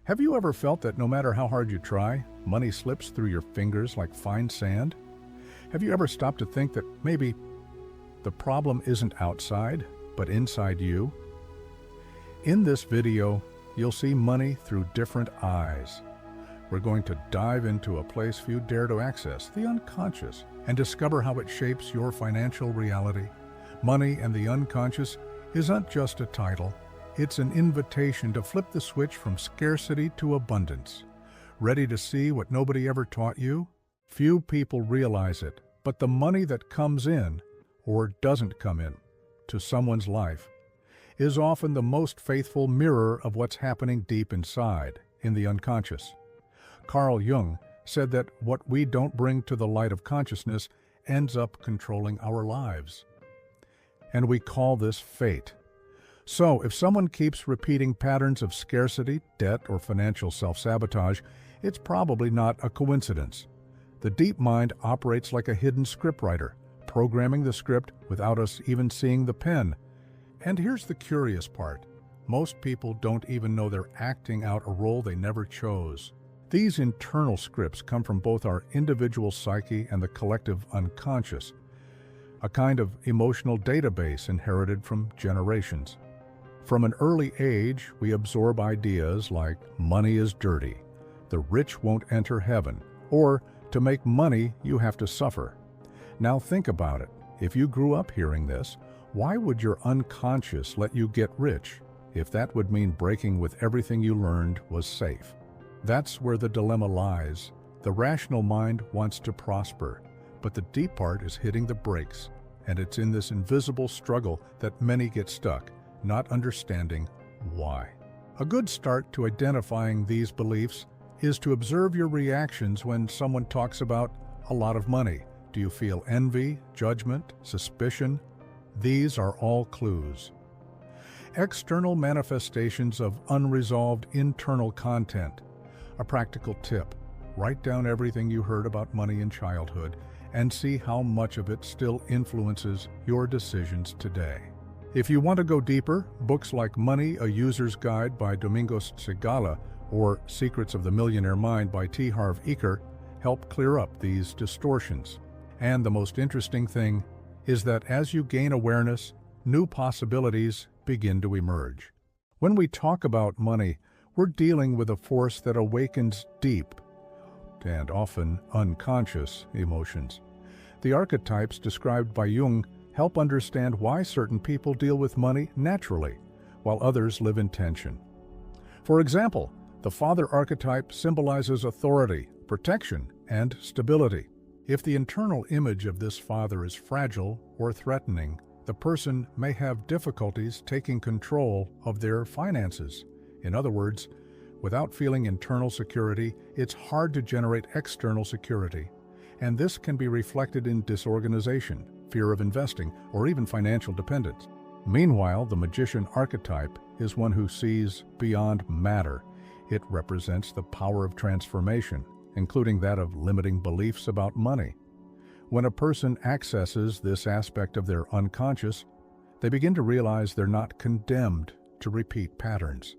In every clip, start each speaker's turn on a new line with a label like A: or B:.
A: Have you ever felt that no matter how hard you try, money slips through your fingers like fine sand? Have you ever stopped to think that maybe the problem isn't outside, but inside you? In this video, you'll see money through different eyes. We're going to dive into a place few dare to access, the unconscious, and discover how it shapes your financial reality. Money and the unconscious isn't just a title. It's an invitation to flip the switch from scarcity to abundance. Ready to see what nobody ever taught you? Few people realize it, but the money that comes in, or doesn't come in, to someone's life, is often the most faithful mirror of what's happening deep inside, in the unconscious. Carl Jung said that what we don't bring to the light of consciousness ends up controlling our lives. And we call this fate. So, if someone keeps repeating patterns of scarcity, debt, or financial self-sabotage, it's probably not a coincidence. The deep mind operates like a hidden scriptwriter, programming the script without us even seeing the pen. And here's the curious part. Most people don't even know they're acting out a role they never chose. These internal scripts come from both our individual psyche and the collective unconscious, a kind of emotional database inherited from generations. From an early age, we absorb ideas like money is dirty, the rich won't enter heaven, or to make money, you have to suffer. Now think about it. If you grew up hearing this, why would your unconscious let you get rich if that would mean breaking with everything you learned was safe? That's where the dilemma lies. The rational mind wants to prosper, but the deep part is hitting the brakes, and it's in this invisible struggle that many get stuck, not understanding why. A good start to identifying these beliefs is to observe your reactions when someone talks about a lot of money. Do you feel envy, judgment, suspicion? These are all clues. External manifestations of unresolved internal content. A practical tip: write down everything you heard about money in childhood and see how much of it still influences your decisions today. If you want to go deeper, books like Money, A User's Guide by Domingos Sigala or Secrets of the Millionaire Mind by T. Harv Eker help clear up these distortions. And the most interesting thing is that as you gain awareness, new possibilities begin to emerge. When we talk about money, we're dealing with a force that awakens deep and often unconscious emotions. The archetypes described by Jung help understand why certain people deal with money naturally, while others live in tension. For example, the father archetype symbolizes authority, protection, and stability. If the internal image of this father is fragile or threatening, the person may have difficulties taking control of their finances. In other words, without feeling internal security, it's hard to generate external security. And this can be reflected in disorganization, fear of investing, or even financial dependence. Meanwhile, the magician archetype is one who sees beyond matter. It represents the power of transformation, including that of limiting beliefs about money. When a person accesses this aspect of their unconscious, they begin to realize they're not condemned to repeat patterns.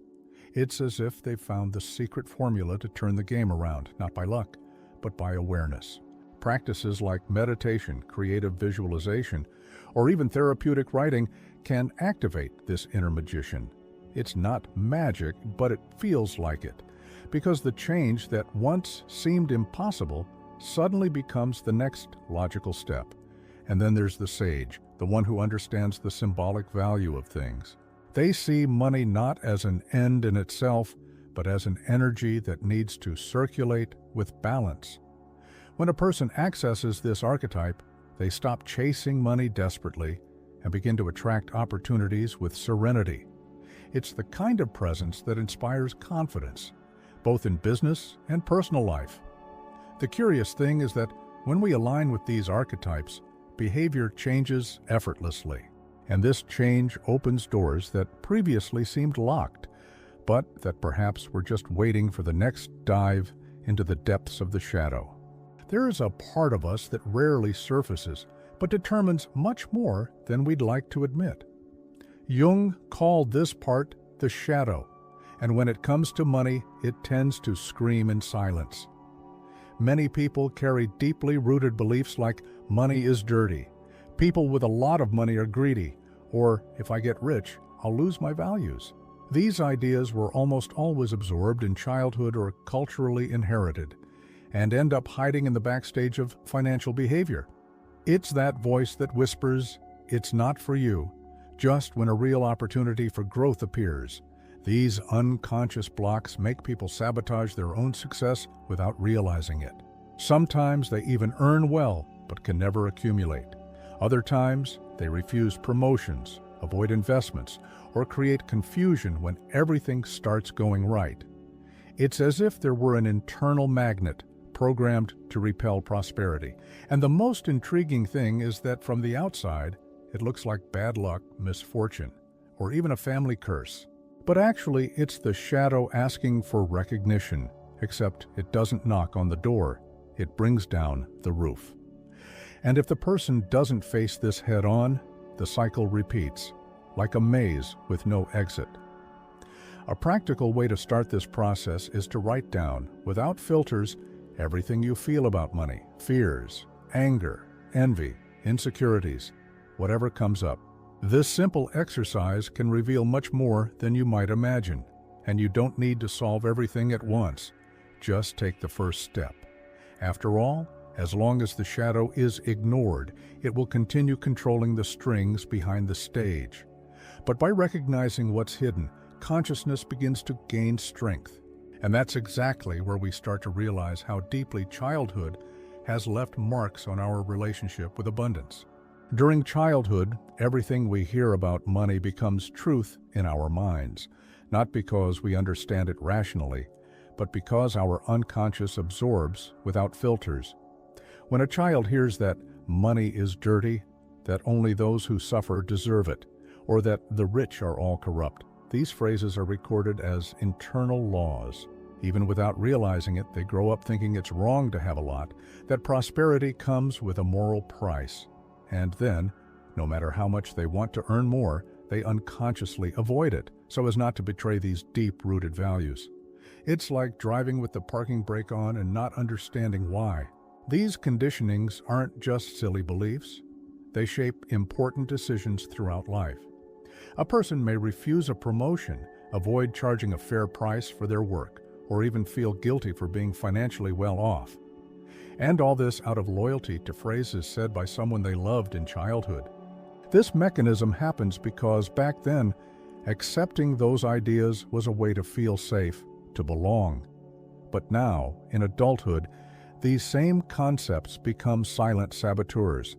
A: It's as if they've found the secret formula to turn the game around, not by luck, but by awareness. Practices like meditation, creative visualization, or even therapeutic writing can activate this inner magician. It's not magic, but it feels like it, because the change that once seemed impossible suddenly becomes the next logical step. And then there's the sage, the one who understands the symbolic value of things. They see money not as an end in itself, but as an energy that needs to circulate with balance. When a person accesses this archetype, they stop chasing money desperately and begin to attract opportunities with serenity. It's the kind of presence that inspires confidence, both in business and personal life. The curious thing is that when we align with these archetypes, behavior changes effortlessly. And this change opens doors that previously seemed locked, but that perhaps were just waiting for the next dive into the depths of the shadow. There is a part of us that rarely surfaces, but determines much more than we'd like to admit. Jung called this part the shadow, And when it comes to money, it tends to scream in silence. Many people carry deeply rooted beliefs like money is dirty, people with a lot of money are greedy, or if I get rich, I'll lose my values. These ideas were almost always absorbed in childhood or culturally inherited, and end up hiding in the backstage of financial behavior. It's that voice that whispers, "It's not for you," just when a real opportunity for growth appears. These unconscious blocks make people sabotage their own success without realizing it. Sometimes they even earn well, but can never accumulate. Other times, they refuse promotions, avoid investments, or create confusion when everything starts going right. It's as if there were an internal magnet programmed to repel prosperity. And the most intriguing thing is that from the outside, it looks like bad luck, misfortune, or even a family curse. But actually, it's the shadow asking for recognition, except it doesn't knock on the door, it brings down the roof. And if the person doesn't face this head-on, the cycle repeats, like a maze with no exit. A practical way to start this process is to write down, without filters, everything you feel about money: fears, anger, envy, insecurities, whatever comes up. This simple exercise can reveal much more than you might imagine, and you don't need to solve everything at once. Just take the first step. After all, as long as the shadow is ignored, it will continue controlling the strings behind the stage. But by recognizing what's hidden, consciousness begins to gain strength. And that's exactly where we start to realize how deeply childhood has left marks on our relationship with abundance. During childhood, everything we hear about money becomes truth in our minds, not because we understand it rationally, but because our unconscious absorbs without filters. When a child hears that money is dirty, that only those who suffer deserve it, or that the rich are all corrupt, these phrases are recorded as internal laws. Even without realizing it, they grow up thinking it's wrong to have a lot, that prosperity comes with a moral price. And then, no matter how much they want to earn more, they unconsciously avoid it, so as not to betray these deep-rooted values. It's like driving with the parking brake on and not understanding why. These conditionings aren't just silly beliefs. They shape important decisions throughout life. A person may refuse a promotion, avoid charging a fair price for their work, or even feel guilty for being financially well off. And all this out of loyalty to phrases said by someone they loved in childhood. This mechanism happens because back then, accepting those ideas was a way to feel safe, to belong. But now, in adulthood, these same concepts become silent saboteurs.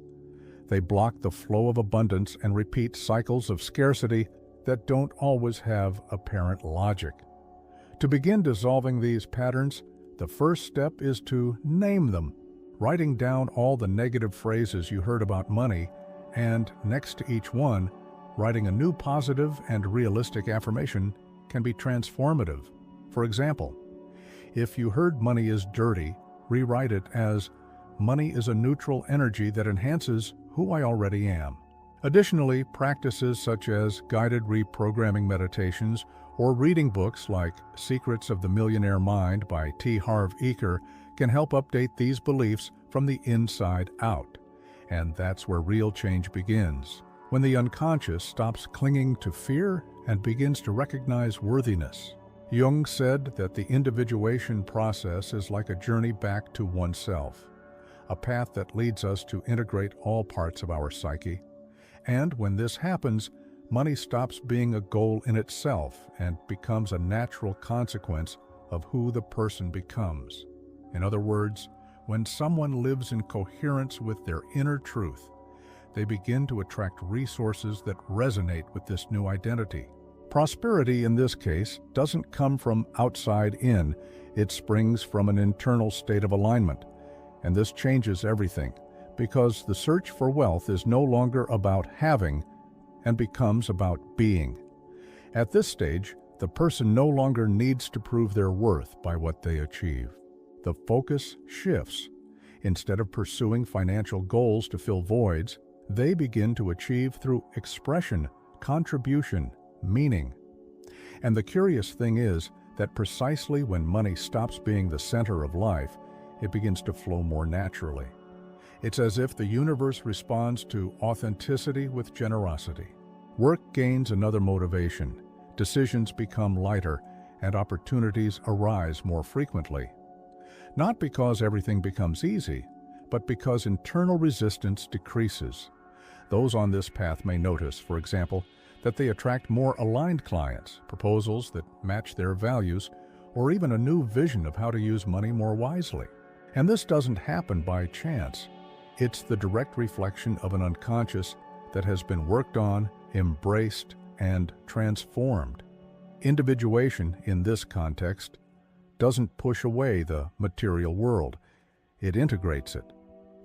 A: They block the flow of abundance and repeat cycles of scarcity that don't always have apparent logic. To begin dissolving these patterns, the first step is to name them, writing down all the negative phrases you heard about money, and next to each one, writing a new positive and realistic affirmation can be transformative. For example, if you heard money is dirty, rewrite it as, money is a neutral energy that enhances who I already am. Additionally, practices such as guided reprogramming meditations or reading books like Secrets of the Millionaire Mind by T. Harv Eker can help update these beliefs from the inside out. And that's where real change begins, when the unconscious stops clinging to fear and begins to recognize worthiness. Jung said that the individuation process is like a journey back to oneself, a path that leads us to integrate all parts of our psyche. And when this happens, money stops being a goal in itself and becomes a natural consequence of who the person becomes. In other words, when someone lives in coherence with their inner truth, they begin to attract resources that resonate with this new identity. Prosperity, in this case, doesn't come from outside in, it springs from an internal state of alignment. And this changes everything, because the search for wealth is no longer about having and becomes about being. At this stage, the person no longer needs to prove their worth by what they achieve. The focus shifts. Instead of pursuing financial goals to fill voids, they begin to achieve through expression, contribution, meaning. And the curious thing is that precisely when money stops being the center of life, it begins to flow more naturally. It's as if the universe responds to authenticity with generosity. Work gains another motivation, decisions become lighter, and opportunities arise more frequently. Not because everything becomes easy, but because internal resistance decreases. Those on this path may notice, for example, that they attract more aligned clients, proposals that match their values, or even a new vision of how to use money more wisely. And this doesn't happen by chance. It's the direct reflection of an unconscious that has been worked on, embraced, and transformed. Individuation, in this context, doesn't push away the material world. It integrates it.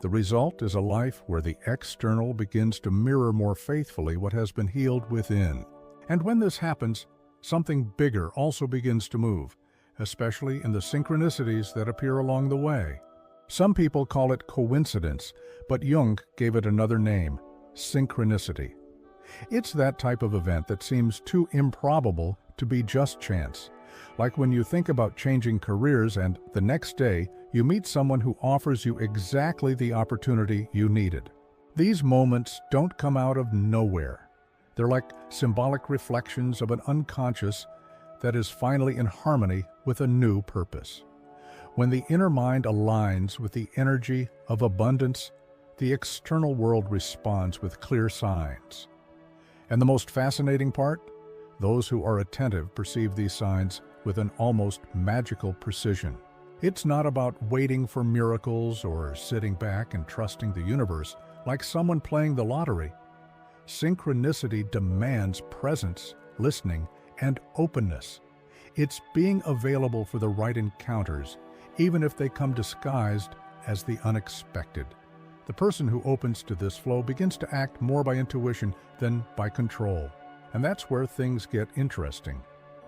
A: The result is a life where the external begins to mirror more faithfully what has been healed within. And when this happens, something bigger also begins to move, especially in the synchronicities that appear along the way. Some people call it coincidence, but Jung gave it another name, synchronicity. It's that type of event that seems too improbable to be just chance. Like when you think about changing careers and the next day you meet someone who offers you exactly the opportunity you needed. These moments don't come out of nowhere. They're like symbolic reflections of an unconscious that is finally in harmony with a new purpose. When the inner mind aligns with the energy of abundance, the external world responds with clear signs. And the most fascinating part? Those who are attentive perceive these signs with an almost magical precision. It's not about waiting for miracles or sitting back and trusting the universe like someone playing the lottery. Synchronicity demands presence, listening, and openness. It's being available for the right encounters, even if they come disguised as the unexpected. The person who opens to this flow begins to act more by intuition than by control. And that's where things get interesting.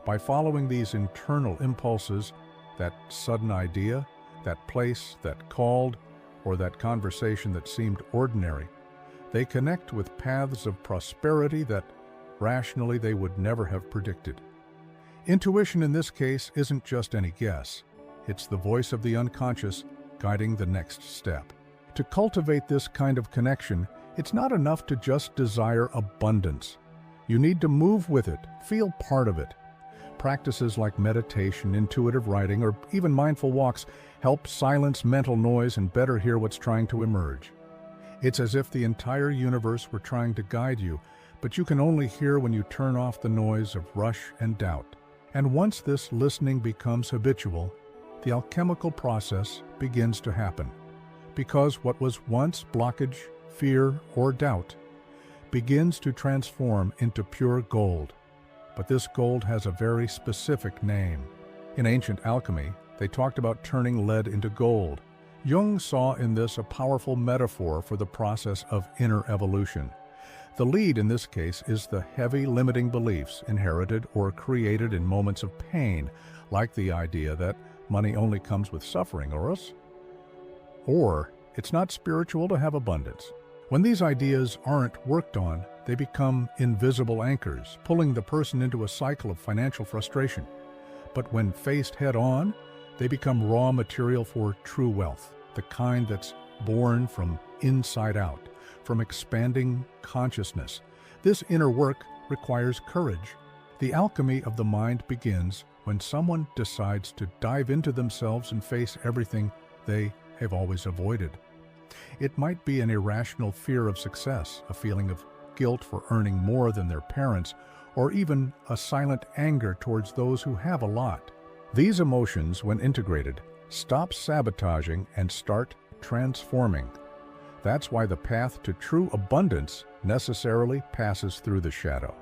A: By following these internal impulses, that sudden idea, that place that called, or that conversation that seemed ordinary, they connect with paths of prosperity that rationally they would never have predicted. Intuition in this case isn't just any guess. It's the voice of the unconscious guiding the next step. To cultivate this kind of connection, it's not enough to just desire abundance. You need to move with it, feel part of it. Practices like meditation, intuitive writing, or even mindful walks help silence mental noise and better hear what's trying to emerge. It's as if the entire universe were trying to guide you, but you can only hear when you turn off the noise of rush and doubt. And once this listening becomes habitual, the alchemical process begins to happen. Because what was once blockage, fear, or doubt begins to transform into pure gold. But this gold has a very specific name. In ancient alchemy, they talked about turning lead into gold. Jung saw in this a powerful metaphor for the process of inner evolution. The lead in this case is the heavy limiting beliefs inherited or created in moments of pain, like the idea that money only comes with suffering, or it's not spiritual to have abundance. When these ideas aren't worked on, they become invisible anchors, pulling the person into a cycle of financial frustration. But when faced head-on, they become raw material for true wealth, the kind that's born from inside out, from expanding consciousness. This inner work requires courage. The alchemy of the mind begins when someone decides to dive into themselves and face everything they have always avoided. It might be an irrational fear of success, a feeling of guilt for earning more than their parents, or even a silent anger towards those who have a lot. These emotions, when integrated, stop sabotaging and start transforming. That's why the path to true abundance necessarily passes through the shadow.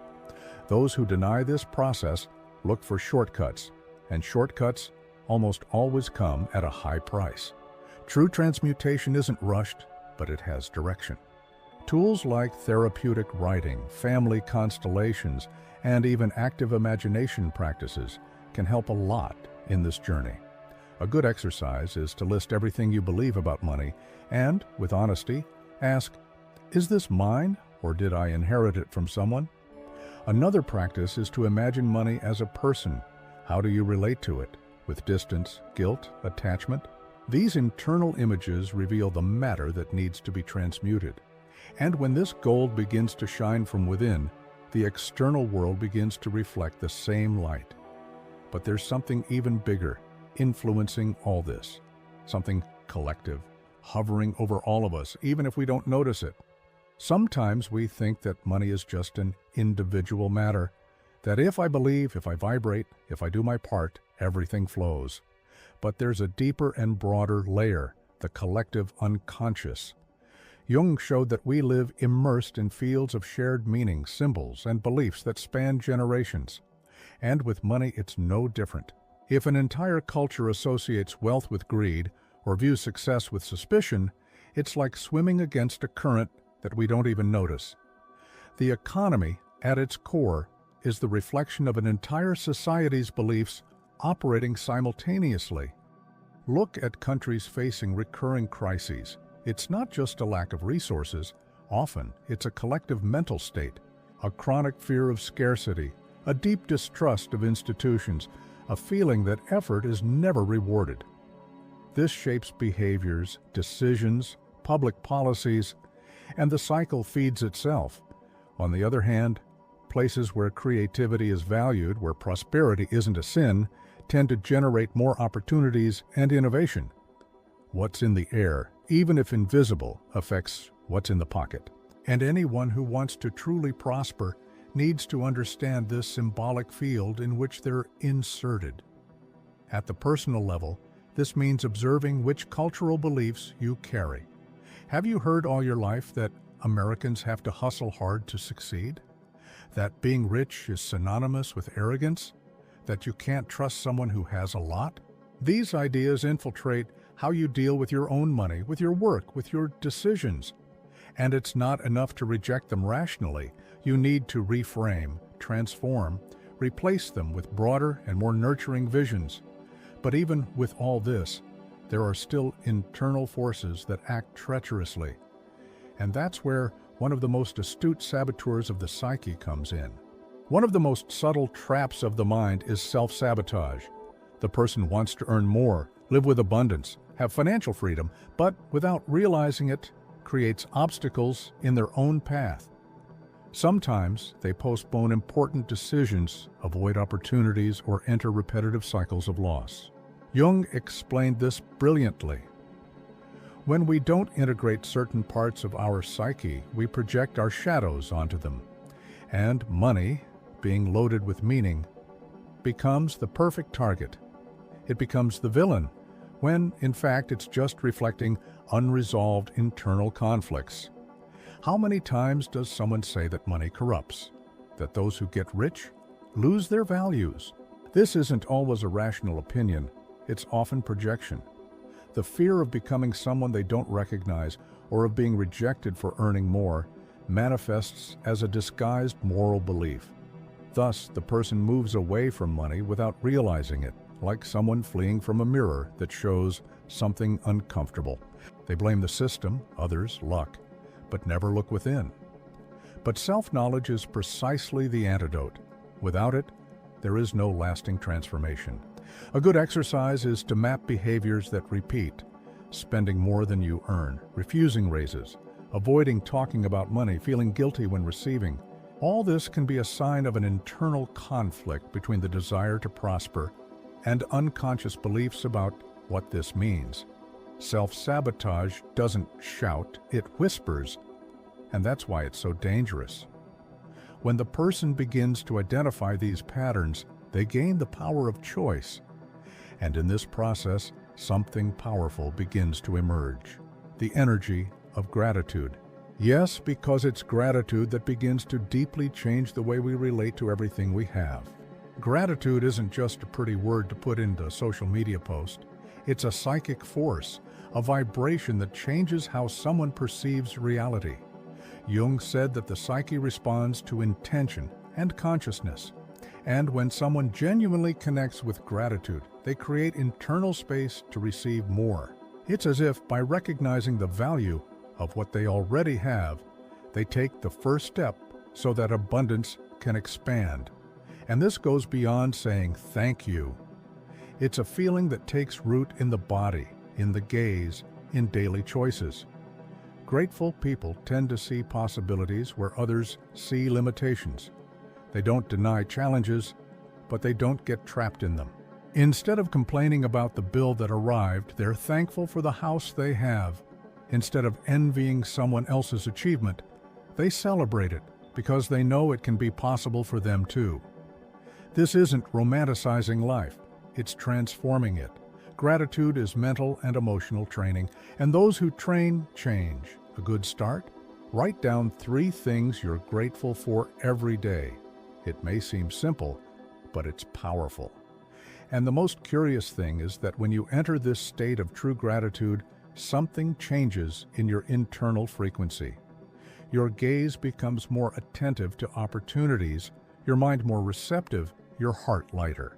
A: Those who deny this process look for shortcuts, and shortcuts almost always come at a high price. True transmutation isn't rushed, but it has direction. Tools like therapeutic writing, family constellations, and even active imagination practices can help a lot in this journey. A good exercise is to list everything you believe about money and, with honesty, ask, is this mine or did I inherit it from someone? Another practice is to imagine money as a person. How do you relate to it? With distance, guilt, attachment? These internal images reveal the matter that needs to be transmuted. And when this gold begins to shine from within, the external world begins to reflect the same light. But there's something even bigger, influencing all this. Something collective, hovering over all of us, even if we don't notice it. Sometimes we think that money is just an individual matter, that if I believe, if I vibrate, if I do my part, everything flows. But there's a deeper and broader layer, the collective unconscious. Jung showed that we live immersed in fields of shared meaning, symbols, and beliefs that span generations. And with money, it's no different. If an entire culture associates wealth with greed, or views success with suspicion, it's like swimming against a current that we don't even notice. The economy, at its core, is the reflection of an entire society's beliefs operating simultaneously. Look at countries facing recurring crises. It's not just a lack of resources. Often, it's a collective mental state, a chronic fear of scarcity, a deep distrust of institutions, a feeling that effort is never rewarded. This shapes behaviors, decisions, public policies, and the cycle feeds itself. On the other hand, places where creativity is valued, where prosperity isn't a sin, tend to generate more opportunities and innovation. What's in the air, even if invisible, affects what's in the pocket. And anyone who wants to truly prosper needs to understand this symbolic field in which they're inserted. At the personal level, this means observing which cultural beliefs you carry. Have you heard all your life that Americans have to hustle hard to succeed? That being rich is synonymous with arrogance? That you can't trust someone who has a lot? These ideas infiltrate how you deal with your own money, with your work, with your decisions. And it's not enough to reject them rationally. You need to reframe, transform, replace them with broader and more nurturing visions. But even with all this, there are still internal forces that act treacherously. And that's where one of the most astute saboteurs of the psyche comes in. One of the most subtle traps of the mind is self-sabotage. The person wants to earn more, live with abundance, have financial freedom, but without realizing it, creates obstacles in their own path. Sometimes they postpone important decisions, avoid opportunities, or enter repetitive cycles of loss. Jung explained this brilliantly. When we don't integrate certain parts of our psyche, we project our shadows onto them. And money, being loaded with meaning, becomes the perfect target. It becomes the villain, when, in fact, it's just reflecting unresolved internal conflicts. How many times does someone say that money corrupts? That those who get rich lose their values? This isn't always a rational opinion. It's often projection. The fear of becoming someone they don't recognize or of being rejected for earning more manifests as a disguised moral belief. Thus, the person moves away from money without realizing it, like someone fleeing from a mirror that shows something uncomfortable. They blame the system, others, luck, but never look within. But self-knowledge is precisely the antidote. Without it, there is no lasting transformation. A good exercise is to map behaviors that repeat: spending more than you earn, refusing raises, avoiding talking about money, feeling guilty when receiving. All this can be a sign of an internal conflict between the desire to prosper and unconscious beliefs about what this means. Self-sabotage doesn't shout, it whispers, and that's why it's so dangerous. When the person begins to identify these patterns, they gain the power of choice. And in this process, something powerful begins to emerge: the energy of gratitude. Yes, because it's gratitude that begins to deeply change the way we relate to everything we have. Gratitude isn't just a pretty word to put into a social media post. It's a psychic force, a vibration that changes how someone perceives reality. Jung said that the psyche responds to intention and consciousness. And when someone genuinely connects with gratitude, they create internal space to receive more. It's as if, by recognizing the value of what they already have, they take the first step so that abundance can expand. And this goes beyond saying thank you. It's a feeling that takes root in the body, in the gaze, in daily choices. Grateful people tend to see possibilities where others see limitations. They don't deny challenges, but they don't get trapped in them. Instead of complaining about the bill that arrived, they're thankful for the house they have. Instead of envying someone else's achievement, they celebrate it because they know it can be possible for them too. This isn't romanticizing life, it's transforming it. Gratitude is mental and emotional training, and those who train change. A good start? Write down 3 things you're grateful for every day. It may seem simple, but it's powerful. And the most curious thing is that when you enter this state of true gratitude, something changes in your internal frequency. Your gaze becomes more attentive to opportunities, your mind more receptive, your heart lighter.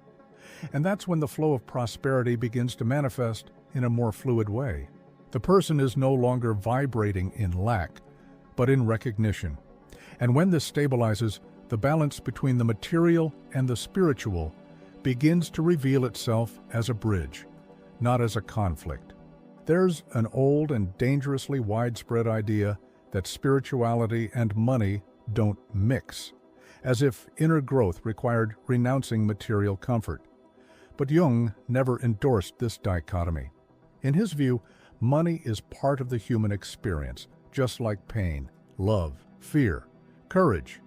A: And that's when the flow of prosperity begins to manifest in a more fluid way. The person is no longer vibrating in lack, but in recognition. And when this stabilizes, the balance between the material and the spiritual begins to reveal itself as a bridge, not as a conflict. There's an old and dangerously widespread idea that spirituality and money don't mix, as if inner growth required renouncing material comfort. But Jung never endorsed this dichotomy. In his view, money is part of the human experience, just like pain, love, fear, courage.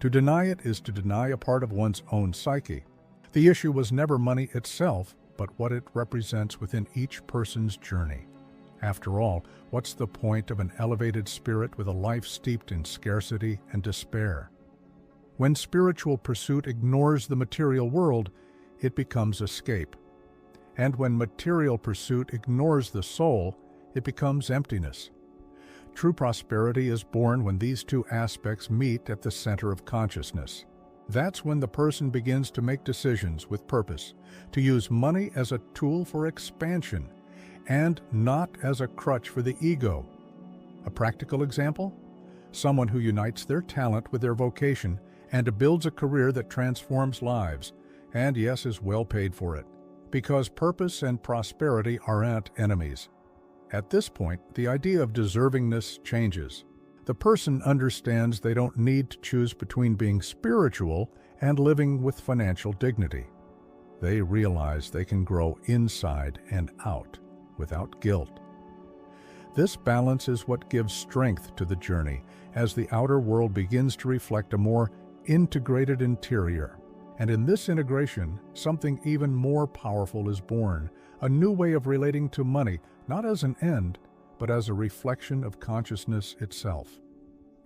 A: To deny it is to deny a part of one's own psyche. The issue was never money itself, but what it represents within each person's journey. After all, what's the point of an elevated spirit with a life steeped in scarcity and despair? When spiritual pursuit ignores the material world, it becomes escape. And when material pursuit ignores the soul, it becomes emptiness. True prosperity is born when these two aspects meet at the center of consciousness. That's when the person begins to make decisions with purpose, to use money as a tool for expansion, and not as a crutch for the ego. A practical example? Someone who unites their talent with their vocation and builds a career that transforms lives, and yes, is well paid for it. Because purpose and prosperity aren't enemies. At this point, the idea of deservingness changes. The person understands they don't need to choose between being spiritual and living with financial dignity. They realize they can grow inside and out without guilt. This balance is what gives strength to the journey as the outer world begins to reflect a more integrated interior. And in this integration, something even more powerful is born, a new way of relating to money, not as an end, but as a reflection of consciousness itself.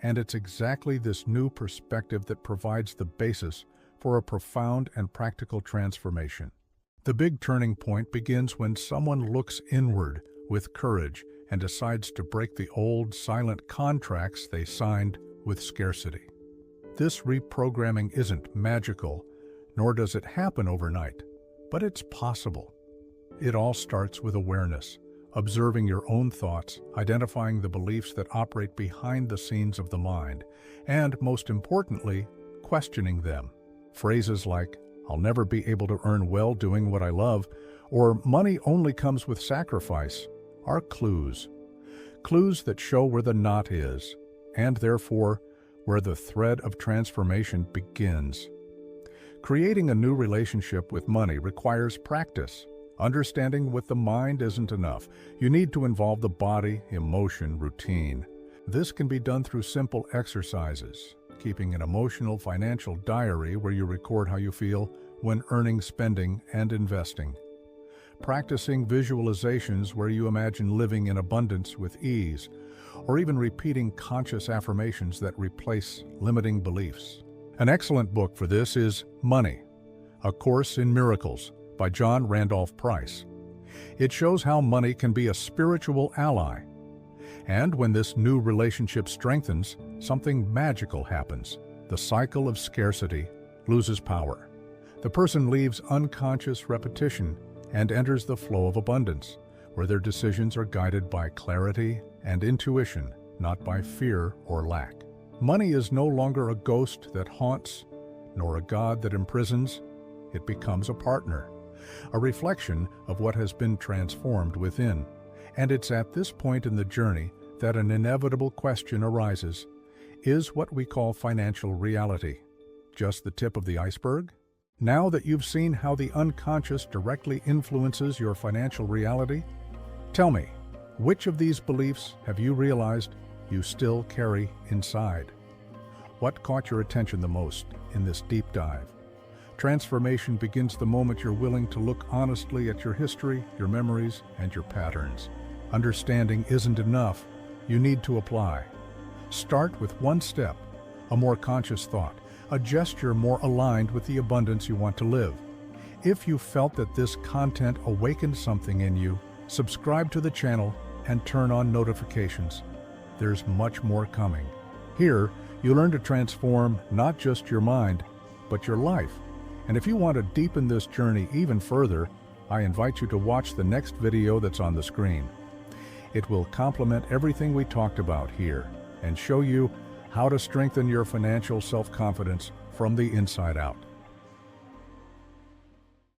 A: And it's exactly this new perspective that provides the basis for a profound and practical transformation. The big turning point begins when someone looks inward with courage and decides to break the old, silent contracts they signed with scarcity. This reprogramming isn't magical, nor does it happen overnight, but it's possible. It all starts with awareness, observing your own thoughts, identifying the beliefs that operate behind the scenes of the mind, and, most importantly, questioning them. Phrases like, "I'll never be able to earn well doing what I love," or "money only comes with sacrifice," are clues. Clues that show where the knot is, and therefore, where the thread of transformation begins. Creating a new relationship with money requires practice. Understanding with the mind isn't enough. You need to involve the body, emotion, routine. This can be done through simple exercises, keeping an emotional financial diary where you record how you feel when earning, spending, and investing. Practicing visualizations where you imagine living in abundance with ease, or even repeating conscious affirmations that replace limiting beliefs. An excellent book for this is Money, A Course in Miracles by John Randolph Price. It shows how money can be a spiritual ally. And when this new relationship strengthens, something magical happens. The cycle of scarcity loses power. The person leaves unconscious repetition and enters the flow of abundance, where their decisions are guided by clarity and intuition, not by fear or lack. Money is no longer a ghost that haunts nor a God that imprisons. It becomes a partner, a reflection of what has been transformed within. And it's at this point in the journey that an inevitable question arises. Is what we call financial reality just the tip of the iceberg? Now that you've seen how the unconscious directly influences your financial reality, tell me, which of these beliefs have you realized you still carry inside? What caught your attention the most in this deep dive? Transformation begins the moment you're willing to look honestly at your history, your memories, and your patterns. Understanding isn't enough. You need to apply. Start with one step, a more conscious thought, a gesture more aligned with the abundance you want to live. If you felt that this content awakened something in you, subscribe to the channel and turn on notifications. There's much more coming. Here, you learn to transform not just your mind, but your life. And if you want to deepen this journey even further, I invite you to watch the next video that's on the screen. It will complement everything we talked about here and show you how to strengthen your financial self-confidence from the inside out.